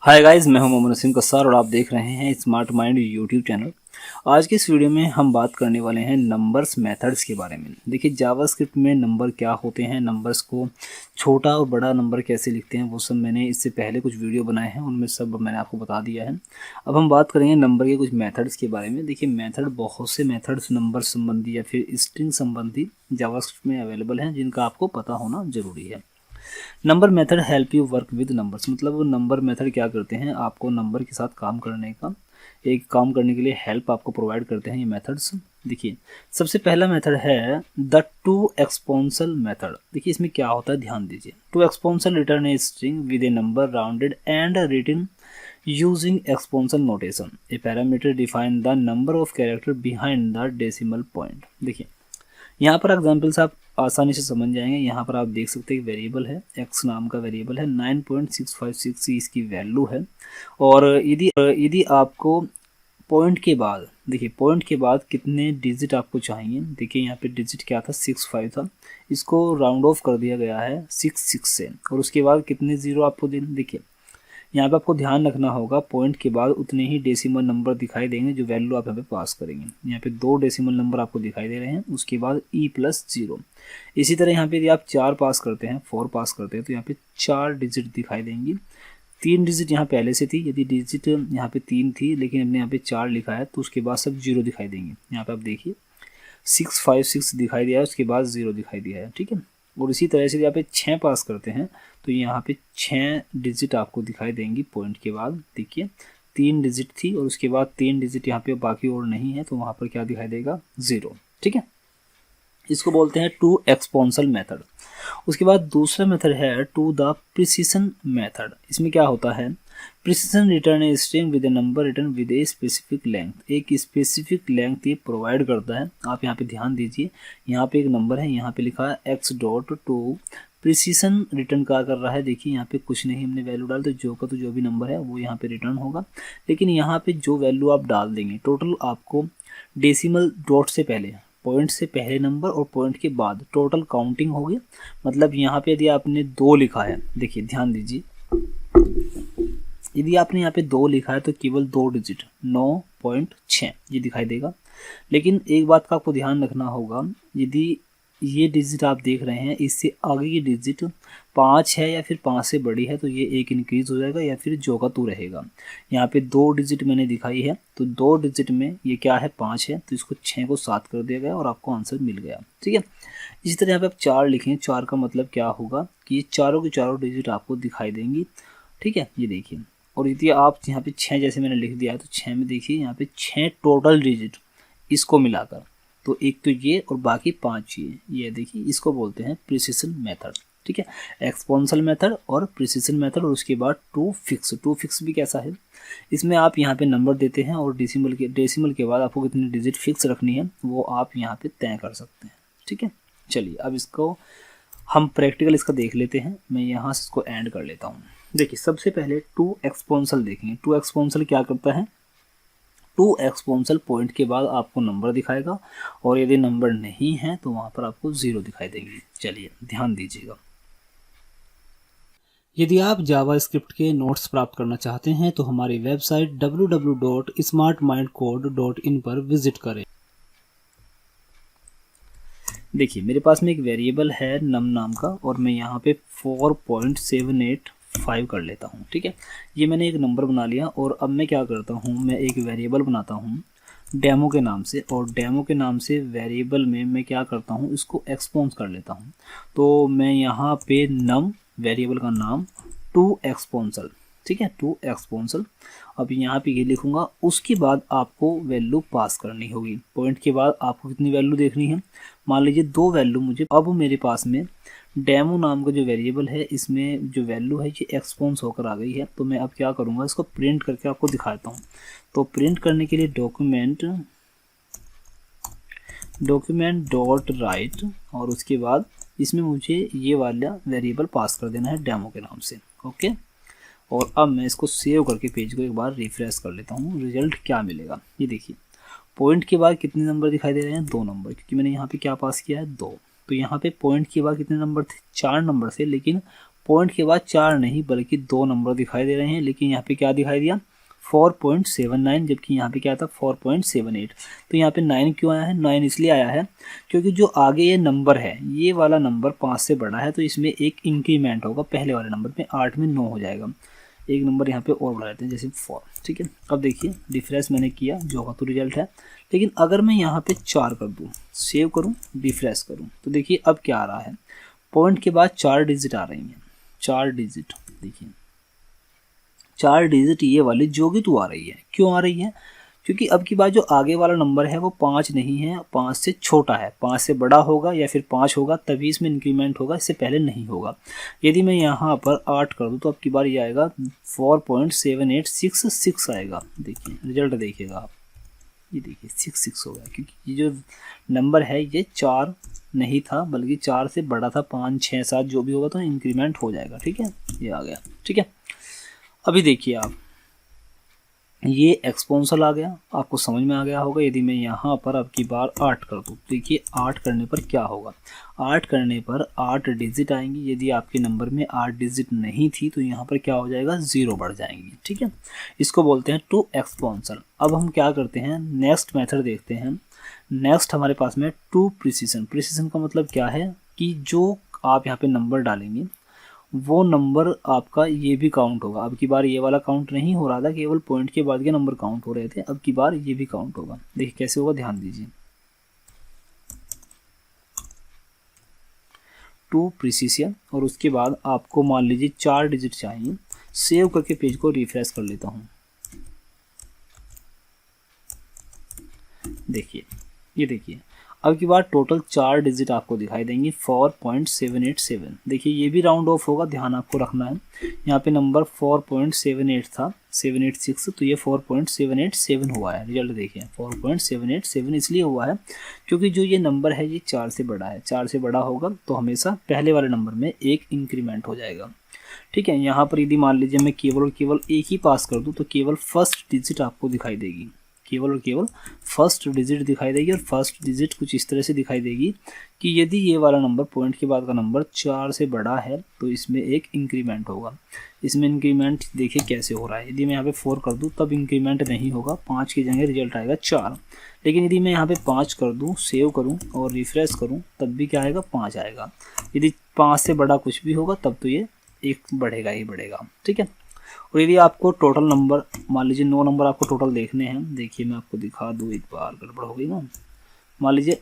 Hi guys, मैं हूं मोहम्मद नसीम कस्सार और आप देख रहे हैं स्मार्ट माइंड यूट्यूब चैनल। आज की इस वीडियो में हम बात करने वाले हैं नंबर्स मेथड्स के बारे में। देखिए, जावास्क्रिप्ट में नंबर क्या होते हैं, नंबर्स को छोटा और बड़ा नंबर कैसे लिखते हैं, वो सब मैंने इससे पहले कुछ वीडियो बनाए हैं, उनमें सब मैंने आपको बता दिया है। अब हम बात करेंगे नंबर के कुछ मेथड्स के बारे में। देखिए, मेथड, बहुत से मेथड्स नंबर संबंधी या फिर स्ट्रिंग संबंधी जावास्क्रिप्ट में अवेलेबल हैं, जिनका आपको पता होना जरूरी है। Number method help you work with numbers, मतलब वो नंबर मेथड क्या करते हैं, आपको नंबर के साथ काम करने के लिए हेल्प आपको प्रोवाइड करते हैं ये मेथड्स। देखिए, सबसे पहला मेथड है द टू एक्सपोनेंशियल मेथड। देखिए, इसमें क्या होता है, ध्यान दीजिए। To exponential return a string with a number rounded and written using exponential notation. A parameter define the number of character behind the decimal point. देखिए, यहाँ पर एग्जाम्पल्स आप आसानी से समझ जाएंगे। यहाँ पर आप देख सकते हैं वेरिएबल है, x नाम का वेरिएबल है, 9.656 इसकी वैल्यू है। और यदि आपको पॉइंट के बाद, देखिए पॉइंट के बाद कितने डिजिट आपको चाहिए। देखिए, यहाँ पे डिजिट क्या था, 65 था, इसको राउंड ऑफ कर दिया गया है 66 से, और उसके बाद कितने ज़ीरो आपको देने। देखिए, यहाँ पे आपको ध्यान रखना होगा, पॉइंट के बाद उतने ही डेसिमल नंबर दिखाई देंगे जो वैल्यू आप यहाँ पे पास करेंगे। यहाँ पे 2 डेसिमल नंबर आपको दिखाई दे रहे हैं, उसके बाद e+0। इसी तरह यहाँ पे यदि आप 4 पास करते हैं, 4 पास करते हैं, तो यहाँ पे 4 डिजिट दिखाई देंगी। 3 डिजिट यहाँ पहले से थी, यदि डिजिट यहाँ पे 3 थी लेकिन हमने यहाँ पे 4 लिखा है, तो उसके बाद सब 0 दिखाई देंगे। यहाँ पे आप देखिए 656 दिखाई दिया है, उसके बाद 0 दिखाई दिया है, ठीक है। और इसी तरह से यहाँ पे 6 पास करते हैं तो यहाँ पे 6 डिजिट आपको दिखाई देंगी पॉइंट के बाद। देखिए, 3 डिजिट थी और उसके बाद 3 डिजिट यहाँ पे बाकी और नहीं है, तो वहाँ पर क्या दिखाई देगा, 0, ठीक है। इसको बोलते हैं टू एक्सपोनेंशियल मेथड। उसके बाद दूसरा मेथड है टू द प्रिसिशन मेथड। इसमें क्या होता है, precision return a string with a number return with a specific length. एक स्पेसिफिक लेंथ ये प्रोवाइड करता है। आप यहाँ पे ध्यान दीजिए, यहाँ पे एक नंबर है, यहाँ पे लिखा है x.2। प्रिसिशन रिटर्न क्या कर रहा है, देखिए यहाँ पे कुछ नहीं, हमने वैल्यू डाल, तो जो भी नंबर है वो यहाँ पे रिटर्न होगा। लेकिन यहाँ पे जो वैल्यू आप डाल देंगे, टोटल आपको डेसिमल डॉट से पहले, पॉइंट से पहले नंबर और पॉइंट के बाद टोटल काउंटिंग होगी। मतलब यहाँ पे यदि आपने 2 लिखा है, देखिए ध्यान दीजिए, यदि आपने यहाँ पे 2 लिखा है तो केवल 2 डिजिट 9.6 ये दिखाई देगा। लेकिन एक बात का आपको ध्यान रखना होगा, यदि ये डिजिट आप देख रहे हैं, इससे आगे की डिजिट 5 है या फिर 5 से बड़ी है, तो ये 1 इंक्रीज हो जाएगा या फिर जो का तू रहेगा। यहाँ पे 2 डिजिट मैंने दिखाई है, तो 2 डिजिट में ये क्या है, 5 है, तो इसको 6 को 7 कर दिया गया और आपको आंसर मिल गया, ठीक है। इसी तरह यहाँ पे आप 4 लिखें, 4 का मतलब क्या होगा कि ये चारों की चारों डिजिट आपको दिखाई देंगी, ठीक है। ये देखिए, और यदि आप यहाँ पे 6 जैसे मैंने लिख दिया है, तो 6 में देखिए यहाँ पे 6 टोटल डिजिट इसको मिलाकर, तो एक तो ये और बाकी 5 ये देखिए, इसको बोलते हैं प्रिसिशन मेथड, ठीक है। एक्सपोनेंशियल मेथड और प्रिसिशन मेथड। और उसके बाद टू फिक्स भी कैसा है, इसमें आप यहाँ पे नंबर देते हैं और डेसिमल के बाद आपको कितनी डिजिट फिक्स रखनी है वो आप यहाँ पे तय कर सकते हैं, ठीक है। चलिए, अब इसको हम प्रैक्टिकल इसका देख लेते हैं। मैं यहाँ से इसको एंड कर लेता हूँ। देखिए, सबसे पहले टू एक्सपोनेंशियल देखेंगे। टू एक्सपोनेंशियल क्या करता है, टू एक्सपोनेंशियल पॉइंट के बाद आपको नंबर दिखाएगा, और यदि नंबर नहीं है तो वहाँ पर आपको 0 दिखाई देगी। चलिए ध्यान दीजिएगा। यदि आप जावास्क्रिप्ट के नोट्स प्राप्त करना चाहते हैं तो हमारी वेबसाइट www.smartmindcode.in पर विजिट करें। देखिए, मेरे पास में एक वेरिएबल है नम नाम का, और मैं यहाँ पे 4.785 कर लेता हूँ, ठीक है। ये मैंने एक नंबर बना लिया, और अब मैं क्या करता हूँ, मैं एक वेरिएबल बनाता हूँ डेमो के नाम से, और डेमो के नाम से वेरिएबल में मैं क्या करता हूँ, इसको एक्सपोंस कर लेता हूँ। तो मैं यहाँ पे नम, वेरिएबल का नाम, टू एक्सपोनेंशियल, ठीक है, टू एक्सपोनेंशियल। अब यहाँ पे ये लिखूंगा। उसके बाद आपको वैल्यू पास करनी होगी। पॉइंट के बाद आपको कितनी वैल्यू देखनी है, मान लीजिए 2 वैल्यू मुझे। अब मेरे पास में डेमो नाम का जो वेरिएबल है, इसमें जो वैल्यू है ये एक्सपोंस होकर आ गई है। तो मैं अब क्या करूँगा, इसको प्रिंट करके आपको दिखाता हूँ। तो प्रिंट करने के लिए डॉक्यूमेंट डॉट राइट, और उसके बाद इसमें मुझे ये वाला वेरिएबल पास कर देना है डेमो के नाम से, ओके। और अब मैं इसको सेव करके पेज को एक बार रिफ्रेश कर लेता हूँ। रिजल्ट क्या मिलेगा, ये देखिए, पॉइंट के बाद कितने नंबर दिखाई दे रहे हैं, 2 नंबर, क्योंकि मैंने यहाँ पे क्या पास किया है, 2। तो यहाँ पे पॉइंट के बाद कितने नंबर थे, 4 नंबर थे, लेकिन पॉइंट के बाद 4 नहीं बल्कि 2 नंबर दिखाई दे रहे हैं, लेकिन यहाँ पे क्या दिखाई दिया 4.79, जबकि यहाँ पे क्या था 4.78। तो यहाँ पे 9 क्यों आया है? 9 इसलिए आया है क्योंकि जो आगे ये नंबर है ये वाला नंबर 5 से बड़ा है, तो इसमें एक इंक्रीमेंट होगा पहले वाले नंबर में, 8 में 9 हो जाएगा, एक नंबर यहाँ पे और बढ़ा देते हैं जैसे 4। ठीक है, अब देखिए रिफ्रेश मैंने किया जो का तो रिजल्ट है, लेकिन अगर मैं यहाँ पे 4 कर दूँ, सेव करूँ, रिफ्रेश करूँ, तो देखिए अब क्या आ रहा है, पॉइंट के बाद 4 डिजिट आ रही हैं, 4 डिजिट, देखिए 4 डिजिट ये वाली जो कि 2 आ रही है। क्यों आ रही है? क्योंकि अब की बात जो आगे वाला नंबर है वो 5 नहीं है, 5 से छोटा है, 5 से बड़ा होगा या फिर 5 होगा तभी इसमें इंक्रीमेंट होगा, इससे पहले नहीं होगा। यदि मैं यहाँ पर 8 कर दूँ तो अब की बार ये आएगा 4.7866 आएगा। देखिए रिजल्ट देखिएगा आप, ये देखिए 66 हो गया, क्योंकि ये जो नंबर है ये 4 नहीं था बल्कि 4 से बड़ा था, 5 6 7 जो भी होगा तो इंक्रीमेंट हो जाएगा। ठीक है, ये आ गया। ठीक है, अभी देखिए आप, ये एक्सपोनेंशियल आ गया, आपको समझ में आ गया होगा। यदि मैं यहाँ पर अब की बार 8 कर दूँ, देखिए 8 करने पर क्या होगा, 8 करने पर 8 डिजिट आएंगी। यदि आपके नंबर में 8 डिजिट नहीं थी तो यहाँ पर क्या हो जाएगा, 0 बढ़ जाएंगी। ठीक है, इसको बोलते हैं टू एक्सपोनेंशियल। अब हम क्या करते हैं, नेक्स्ट मेथड देखते हैं। नेक्स्ट हमारे पास में टू प्रिसीजन। प्रिसीजन का मतलब क्या है कि जो आप यहाँ पे नंबर डालेंगे वो नंबर आपका ये भी काउंट होगा। अब की बार ये वाला काउंट नहीं हो रहा था, केवल पॉइंट के बाद के नंबर काउंट हो रहे थे, अब की बार ये भी काउंट होगा। देखिए कैसे होगा, ध्यान दीजिए। टू प्रिसीजन, और उसके बाद आपको मान लीजिए 4 डिजिट चाहिए। सेव करके पेज को रिफ्रेश कर लेता हूँ। देखिए, ये देखिए अब की बार टोटल 4 डिजिट आपको दिखाई देंगी, 4.787। देखिए ये भी राउंड ऑफ होगा, ध्यान आपको रखना है। यहाँ पे नंबर 4.78 था, 786, तो ये 4.787 हुआ है। रिजल्ट देखिए 4.787 इसलिए हुआ है क्योंकि जो ये नंबर है ये 4 से बड़ा है, 4 से बड़ा होगा तो हमेशा पहले वाले नंबर में एक इंक्रीमेंट हो जाएगा। ठीक है, यहाँ पर यदि मान लीजिए मैं केवल और केवल एक ही पास कर दूँ तो केवल फर्स्ट डिजिट आपको दिखाई देगी, केवल और केवल फर्स्ट डिजिट दिखाई देगी। और फर्स्ट डिजिट कुछ इस तरह से दिखाई देगी कि यदि ये वाला नंबर पॉइंट के बाद का नंबर 4 से बड़ा है तो इसमें एक इंक्रीमेंट होगा। इसमें इंक्रीमेंट देखिए कैसे हो रहा है, यदि मैं यहाँ पे 4 कर दूँ तब इंक्रीमेंट नहीं होगा, 5 की जगह रिजल्ट आएगा 4। लेकिन यदि मैं यहाँ पे 5 कर दूँ, सेव करूँ और रिफ्रेश करूँ तब भी क्या आएगा, 5 आएगा। यदि 5 से बड़ा कुछ भी होगा तब तो ये एक बढ़ेगा ही बढ़ेगा। ठीक है, और यदि आपको टोटल नंबर मान लीजिए 9 नंबर आपको टोटल देखने हैं, देखिए मैं आपको दिखा दूँ, एक बार गड़बड़ हो गई ना। मान लीजिए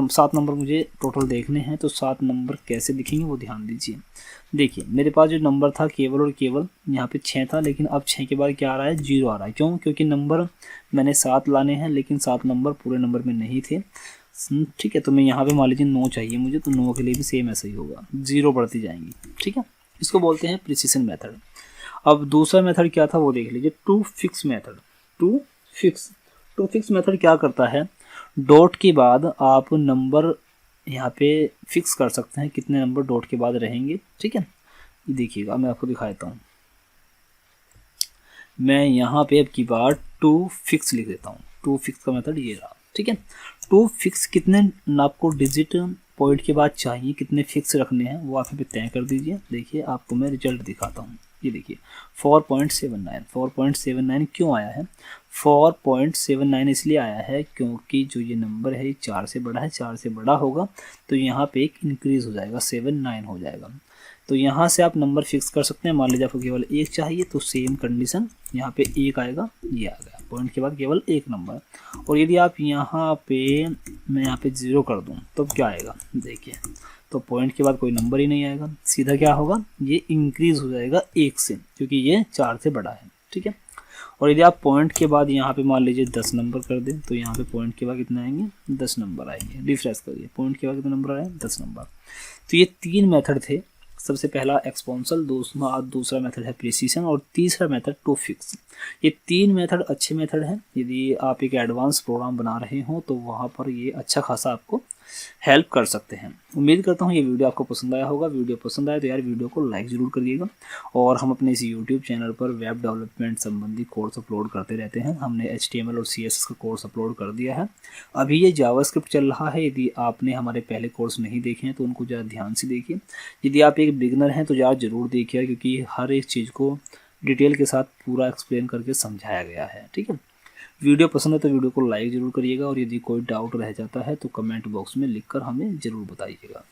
7 नंबर मुझे टोटल देखने हैं, तो 7 नंबर कैसे दिखेंगे वो ध्यान दीजिए। देखिए मेरे पास जो नंबर था केवल और केवल यहाँ पे 6 था, लेकिन अब 6 के बाद क्या आ रहा है, 0 आ रहा है। क्यों? क्योंकि नंबर मैंने 7 लाने हैं लेकिन 7 नंबर पूरे नंबर में नहीं थे। ठीक है, तो मैं यहाँ पे मान लीजिए 9 चाहिए मुझे, तो 9 के लिए भी सेम ऐसा ही होगा, 0 बढ़ती जाएंगी। ठीक है, इसको बोलते हैं प्रिसीजन मेथड। अब दूसरा मेथड क्या था वो देख लीजिए, to fix method. To fix method क्या करता है, डॉट के बाद आप नंबर यहाँ पे फिक्स कर सकते हैं, कितने नंबर डॉट के बाद रहेंगे। ठीक है, ये देखिएगा मैं आपको दिखाता हूँ। मैं यहाँ पे अब की बार टू फिक्स लिख देता हूँ। टू फिक्स का मेथड ये रहा। ठीक है, टू फिक्स कितने आपको डिजिट पॉइंट के बाद चाहिए, कितने फिक्स रखने हैं वो आप यहाँ पे तय कर दीजिए। देखिए आपको मैं रिजल्ट दिखाता हूँ, ये देखिए 4.79 क्यों आया है, 4.79 इसलिए आया है क्योंकि जो ये नंबर है ये 4 से बड़ा है, 4 से बड़ा होगा तो यहाँ पे एक इंक्रीज हो जाएगा, 79 हो जाएगा। तो यहाँ से आप नंबर फिक्स कर सकते हैं। मान लीजिए आपको केवल 1 चाहिए तो सेम कंडीशन, यहाँ पे 1 आएगा, ये आ गया, पॉइंट के बाद केवल 1 नंबर। और यदि आप यहाँ पे मैं यहाँ पे 0 कर दूँ तो क्या आएगा, देखिए तो पॉइंट के बाद कोई नंबर ही नहीं आएगा, सीधा क्या होगा, ये इंक्रीज हो जाएगा 1 से, क्योंकि ये 4 से बड़ा है। ठीक है, और यदि आप पॉइंट के बाद यहाँ पे मान लीजिए 10 नंबर कर दें तो यहाँ पे पॉइंट के बाद कितने आएंगे, 10 नंबर आएंगे। रिफ्रेश करिए, पॉइंट के बाद कितने नंबर आए, 10 नंबर। तो ये 3 मेथड थे, सबसे पहला एक्सपोनेंशियल, दूसरा मेथड है प्रिसीजन और तीसरा मेथड टू फिक्स। ये 3 मेथड अच्छे मेथड हैं। यदि आप एक एडवांस प्रोग्राम बना रहे हो तो वहाँ पर ये अच्छा खासा आपको हेल्प कर सकते हैं। उम्मीद करता हूँ ये वीडियो आपको पसंद आया होगा। वीडियो पसंद आया तो यार वीडियो को लाइक ज़रूर करिएगा। और हम अपने इस यूट्यूब चैनल पर वेब डेवलपमेंट संबंधी कोर्स अपलोड करते रहते हैं। हमने HTML और CSS का कोर्स अपलोड कर दिया है। अभी ये जावास्क्रिप्ट चल रहा है। यदि आपने हमारे पहले कोर्स नहीं देखे हैं तो उनको ज़रा ध्यान से देखिए। यदि आप एक बिगनर हैं तो यार ज़रूर देखिए, क्योंकि हर एक चीज़ को डिटेल के साथ पूरा एक्सप्लेन करके समझाया गया है। ठीक है, वीडियो पसंद है तो वीडियो को लाइक ज़रूर करिएगा, और यदि कोई डाउट रह जाता है तो कमेंट बॉक्स में लिखकर हमें ज़रूर बताइएगा।